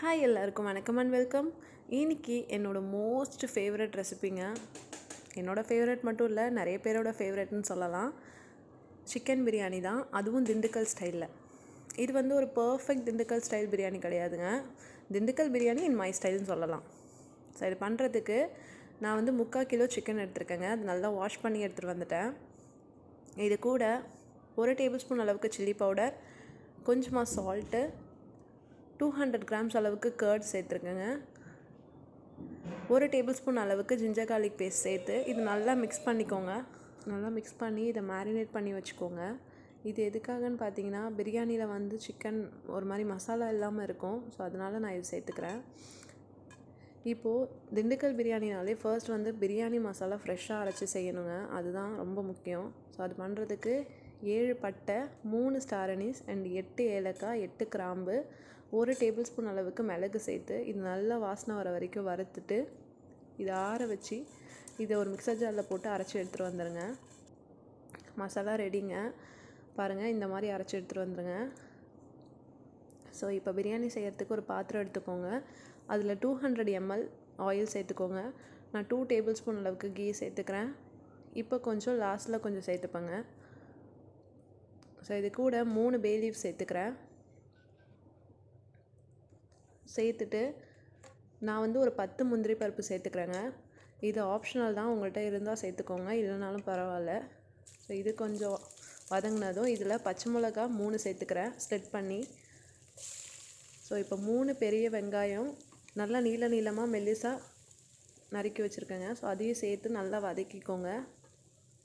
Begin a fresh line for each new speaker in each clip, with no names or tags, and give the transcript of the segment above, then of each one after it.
Hi எல்லாருக்கும் வணக்கம் and welcome. இன்னைக்கு என்னோடய மோஸ்ட் ஃபேவரட் ரெசிபிங்க. என்னோடய ஃபேவரட் மட்டும் இல்லை, நிறைய பேரோட ஃபேவரட்னு சொல்லலாம். சிக்கன் பிரியாணி தான், அதுவும் திண்டுக்கல் ஸ்டைலில். இது வந்து ஒரு பர்ஃபெக்ட் திண்டுக்கல் ஸ்டைல் பிரியாணி கிடையாதுங்க. திண்டுக்கல் பிரியாணி இன் மை ஸ்டைல்னு சொல்லலாம். ஸோ இது பண்ணுறதுக்கு நான் வந்து 3/4 கிலோ சிக்கன் எடுத்துருக்கேங்க. அது நல்லா வாஷ் பண்ணி எடுத்துகிட்டு வந்துட்டேன். இது கூட 1 டேபிள் ஸ்பூன் அளவுக்கு சில்லி பவுடர், கொஞ்சமாக சால்ட்டு, 200 கிராம்ஸ் அளவுக்கு கர்ட் சேர்த்துருக்கேங்க. 1 டேபிள் ஸ்பூன் அளவுக்கு ஜிஞ்சர் கார்லிக் பேஸ்ட் சேர்த்து இது நல்லா மிக்ஸ் பண்ணிக்கோங்க. நல்லா மிக்ஸ் பண்ணி இதை மேரினேட் பண்ணி வச்சுக்கோங்க. இது எதுக்காகன்னு பார்த்தீங்கன்னா, பிரியாணியில் வந்து சிக்கன் ஒரு மாதிரி மசாலா இல்லாமல் இருக்கும். ஸோ அதனால் நான் இது சேர்த்துக்கிறேன். இப்போது திண்டுக்கல் பிரியாணினாலே ஃபர்ஸ்ட் வந்து பிரியாணி மசாலா ஃப்ரெஷ்ஷாக அரைச்சி செய்யணுங்க. அதுதான் ரொம்ப முக்கியம். ஸோ அது பண்ணுறதுக்கு 7 பட்டை, 3 ஸ்டார் அனீஸ் அண்ட் 8 ஏலக்காய், 8 கிராம்பு, 1 டேபிள் ஸ்பூன் அளவுக்கு மிளகு சேர்த்து இது நல்லா வாசனை வர வரைக்கும் வறுத்துட்டு இதை ஆற வச்சு இதை ஒரு மிக்சர் ஜாரில் போட்டு அரைச்சி எடுத்துகிட்டு வந்துடுங்க. மசாலா ரெடிங்க. பாருங்கள், இந்த மாதிரி அரைச்சி எடுத்துகிட்டு வந்துடுங்க. ஸோ இப்போ பிரியாணி செய்கிறதுக்கு ஒரு பாத்திரம் எடுத்துக்கோங்க. அதில் 200 ml ஆயில் சேர்த்துக்கோங்க. நான் 2 டேபிள் ஸ்பூன் அளவுக்கு கீ சேர்த்துக்கிறேன். இப்போ கொஞ்சம் லாஸ்ட்டில் கொஞ்சம் சேர்த்துப்பேங்க. ஸோ இது கூட 3 பே லீஃப் சேர்த்துக்கிறேன். சேர்த்துட்டு நான் வந்து ஒரு 10 முந்திரி பருப்பு சேர்த்துக்கிறேங்க. இது ஆப்ஷனல் தான், உங்கள்கிட்ட இருந்தால் சேர்த்துக்கோங்க, இல்லைனாலும் பரவாயில்ல. ஸோ இது கொஞ்சம் வதங்கினதும் இதில் பச்சை மிளகா 3 சேர்த்துக்கிறேன் ஸ்ப்ளிட் பண்ணி. ஸோ இப்போ 3 பெரிய வெங்காயம் நல்லா நீளமாக மெல்லிசாக நறுக்கி வச்சுருக்கேங்க. ஸோ அதையும் சேர்த்து நல்லா வதக்கிக்கோங்க.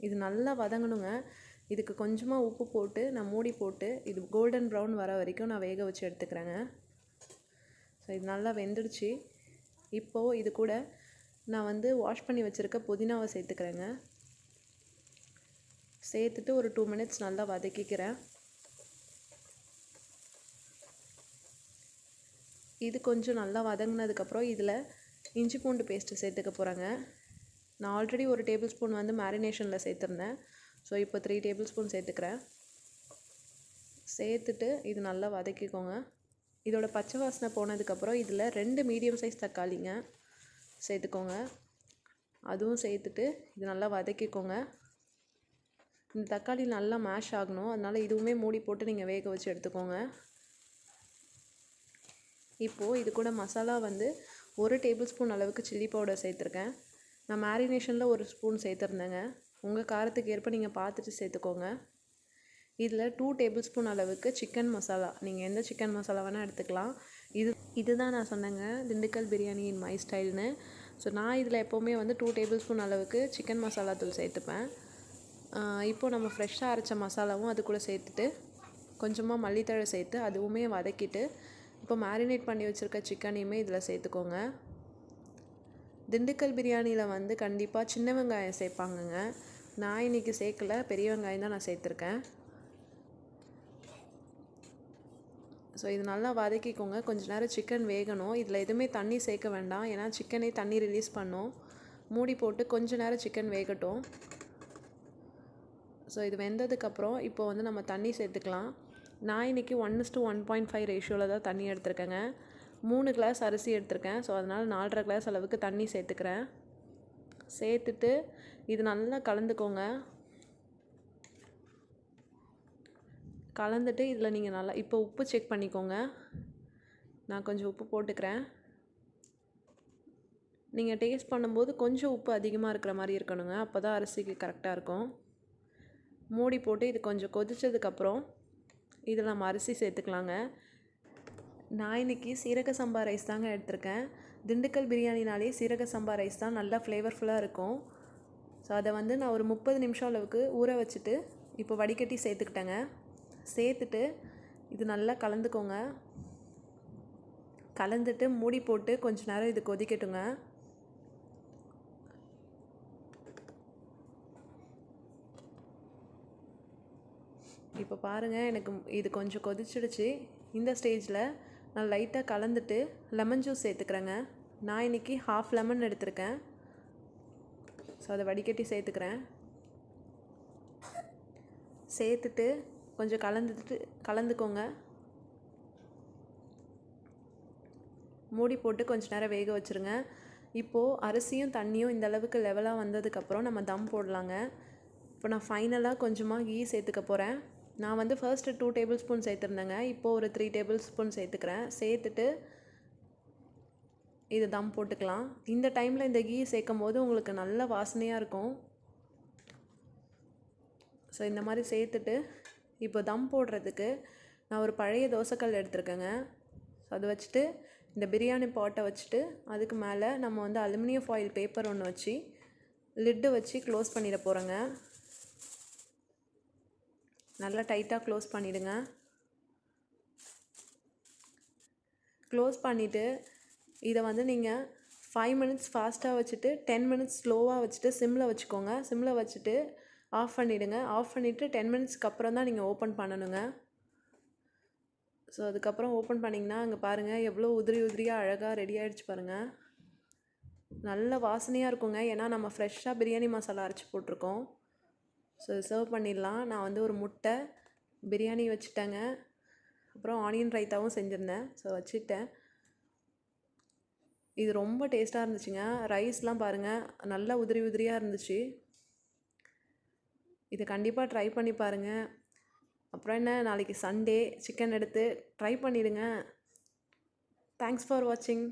இது நல்லா வதங்கணுங்க. இதுக்கு கொஞ்சமாக உப்பு போட்டு நான் மூடி போட்டு இது கோல்டன் ப்ரௌன் வர வரைக்கும் நான் வேக வச்சு எடுத்துக்கிறேங்க. ஸோ இது நல்லா வெந்துடுச்சு. இப்போது இது கூட நான் வந்து வாஷ் பண்ணி வச்சுருக்க புதினாவை சேர்த்துக்கிறேங்க. சேர்த்துட்டு ஒரு 2 மினிட்ஸ் நல்லா வதக்கிக்கிறேன். இது கொஞ்சம் நல்லா வதங்கினதுக்கப்புறம் இதில் இஞ்சி பூண்டு பேஸ்ட்டு சேர்த்துக்க போகிறேங்க. நான் ஆல்ரெடி 1 டேபிள் ஸ்பூன் வந்து மேரினேஷனில் சேர்த்துருந்தேன். ஸோ இப்போ 3 டேபிள் ஸ்பூன் சேர்த்துக்கிறேன். சேர்த்துட்டு இது நல்லா வதக்கிக்கோங்க. இதோட பச்சை வாசனை போனதுக்கப்புறம் இதில் 2 மீடியம் சைஸ் தக்காளிங்க சேர்த்துக்கோங்க. அதுவும் சேர்த்துட்டு இது நல்லா வதக்கிக்கோங்க. இந்த தக்காளி நல்லா மேஷ் ஆகணும், அதனால் இதுவுமே மூடி போட்டு நீங்கள் வேக வச்சு எடுத்துக்கோங்க. இப்போது இது கூட மசாலா வந்து 1 டேபிள் ஸ்பூன் அளவுக்கு சில்லி பவுடர் சேர்த்துருக்கேன். நான் மேரினேஷனில் 1 ஸ்பூன் சேர்த்துருந்தேங்க. உங்கள் காரத்துக்கு ஏற்ப நீங்கள் பார்த்துட்டு சேர்த்துக்கோங்க. இதில் 2 டேபிள் ஸ்பூன் அளவுக்கு சிக்கன் மசாலா, நீங்கள் எந்த சிக்கன் மசாலா வேணால் எடுத்துக்கலாம். இதுதான் நான் சொன்னேங்க திண்டுக்கல் பிரியாணி இன் மை ஸ்டைல்னு. ஸோ நான் இதில் எப்போவுமே வந்து 2 டேபிள் ஸ்பூன் அளவுக்கு சிக்கன் மசாலா தூள் சேர்த்துப்பேன். இப்போது நம்ம ஃப்ரெஷ்ஷாக அரைச்ச மசாலாவும் அது கூட சேர்த்துட்டு கொஞ்சமாக மல்லித்தழை சேர்த்து அதுவுமே வதக்கிட்டு இப்போ மேரினேட் பண்ணி வச்சுருக்க சிக்கனையுமே இதில் சேர்த்துக்கோங்க. திண்டுக்கல் பிரியாணியில் வந்து கண்டிப்பாக சின்ன வெங்காயம் சேர்ப்பாங்கங்க. நான் இன்றைக்கி சேர்க்கல, பெரிய வெங்காயம் தான் நான் சேர்த்துருக்கேன். ஸோ இது நல்லா வதக்கிக்கோங்க. கொஞ்சம் நேரம் சிக்கன் வேகணும். இதில் எதுவுமே தண்ணி சேர்க்க வேண்டாம், ஏன்னா சிக்கனே தண்ணி ரிலீஸ் பண்ணும். மூடி போட்டு கொஞ்சம் நேரம் சிக்கன் வேகட்டும். ஸோ இது வெந்ததுக்கப்புறம் இப்போ வந்து நம்ம தண்ணி சேர்த்துக்கலாம். நான் இன்றைக்கி 1:1.5 ரேஷியோவில் தான் தண்ணி எடுத்துருக்கேங்க. 3 கிளாஸ் அரிசி எடுத்திருக்கேன். ஸோ அதனால் 4.5 கிளாஸ் அளவுக்கு தண்ணி சேர்த்துக்கிறேன். சேர்த்துட்டு இது நல்லா கலந்துக்கோங்க. கலந்துட்டு இதில் நீங்கள் நல்லா இப்போ உப்பு செக் பண்ணிக்கோங்க. நான் கொஞ்சம் உப்பு போட்டுக்கிறேன். நீங்கள் டேஸ்ட் பண்ணும்போது கொஞ்சம் உப்பு அதிகமாக இருக்கிற மாதிரி இருக்கணுங்க, அப்போ தான் அரிசிக்கு கரெக்டாக இருக்கும். மூடி போட்டு இது கொஞ்சம் கொதித்ததுக்கப்புறம் இதில் நம்ம அரிசி சேர்த்துக்கலாங்க. நான் இன்றைக்கி சீரக சம்பா ரைஸ் தாங்க எடுத்திருக்கேன். திண்டுக்கல் பிரியாணினாலே சீரக சம்பா ரைஸ் தான் நல்லா ஃப்ளேவர்ஃபுல்லாக இருக்கும். ஸோ அதை வந்து நான் ஒரு 30 நிமிஷம் அளவுக்கு ஊற வச்சுட்டு இப்போ வடிகட்டி சேர்த்துக்கிட்டேங்க. சேர்த்துட்டு இது நல்லா கலந்துக்கோங்க. கலந்துட்டு மூடி போட்டு கொஞ்ச நேரம் இது கொதிக்கட்டுங்க. இப்போ பாருங்கள், எனக்கு இது கொஞ்சம் கொதிச்சிடுச்சு. இந்த ஸ்டேஜில் நான் லைட்டாக கலந்துட்டு லெமன் ஜூஸ் சேர்த்துக்கிறேங்க. நான் இன்றைக்கி 1/2 லெமன் எடுத்திருக்கேன். ஸோ அதை வடிகட்டி சேர்த்துக்கிறேன். சேர்த்துட்டு கொஞ்சம் கலந்துக்கோங்க. மூடி போட்டு கொஞ்ச நேரம் வேக வச்சுருங்க. இப்போது அரிசியும் தண்ணியும் இந்த அளவுக்கு லெவலாக வந்ததுக்கப்புறம் நம்ம தம் போடலாங்க. இப்போ நான் ஃபைனலாக கொஞ்சமாக கீ சேர்த்துக்க போகிறேன். நான் வந்து ஃபர்ஸ்ட்டு 2 டேபிள் ஸ்பூன் சேர்த்துருந்தேங்க. இப்போது ஒரு 3 டேபிள் ஸ்பூன் சேர்த்துக்கிறேன். சேர்த்துட்டு இது தம் போட்டுக்கலாம். இந்த டைமில் இந்த கீ சேர்க்கும் போது உங்களுக்கு நல்ல வாசனையாக இருக்கும். ஸோ இந்த மாதிரி சேர்த்துட்டு இப்போ தம் போடுறதுக்கு நான் ஒரு பழைய தோசைக்கல் எடுத்துருக்கேங்க. ஸோ அதை வச்சுட்டு இந்த பிரியாணி பாட்டை வச்சுட்டு அதுக்கு மேலே நம்ம வந்து அலுமினியம் ஃபாயில் பேப்பர் ஒன்று வச்சு லிட்டு வச்சு க்ளோஸ் பண்ணிட போகிறோங்க. நல்லா டைட்டாக க்ளோஸ் பண்ணிவிடுங்க. க்ளோஸ் பண்ணிவிட்டு இதை வந்து நீங்கள் 5 மினிட்ஸ் ஃபாஸ்ட்டாக வச்சுட்டு 10 மினிட்ஸ் ஸ்லோவாக வச்சுட்டு சிம்மில் வச்சுக்கோங்க. சிம்மில் வச்சுட்டு ஆஃப் பண்ணிவிடுங்க. ஆஃப் பண்ணிவிட்டு 10 மினிட்ஸ்க்கு அப்புறம் தான் நீங்கள் ஓப்பன் பண்ணணுங்க. ஸோ அதுக்கப்புறம் ஓப்பன் பண்ணிங்கன்னா அங்கே பாருங்கள் எவ்வளோ உதிரி உதிரியாக அழகாக ரெடி ஆகிடுச்சு பாருங்கள். நல்ல வாசனையாக இருக்குங்க. ஏன்னா நம்ம ஃப்ரெஷ்ஷாக பிரியாணி மசாலா அரைச்சி போட்டிருக்கோம். ஸோ சர்வ் பண்ணிடலாம். நான் வந்து ஒரு முட்டை பிரியாணி வச்சுட்டேங்க. அப்புறம் ஆனியன் ரைத்தாவும் செஞ்சுருந்தேன். ஸோ வச்சுட்டேன். இது ரொம்ப டேஸ்ட்டாக இருந்துச்சுங்க. ரைஸ்லாம் பாருங்கள் நல்லா உதிரி உதிரியாக இருந்துச்சு. இது கண்டிப்பாக ட்ரை பண்ணி பாருங்கள். அப்புறம் என்ன, நாளைக்கு சண்டே சிக்கன் எடுத்து ட்ரை பண்ணிவிடுங்க. தேங்க்ஸ் ஃபார் வாட்சிங்.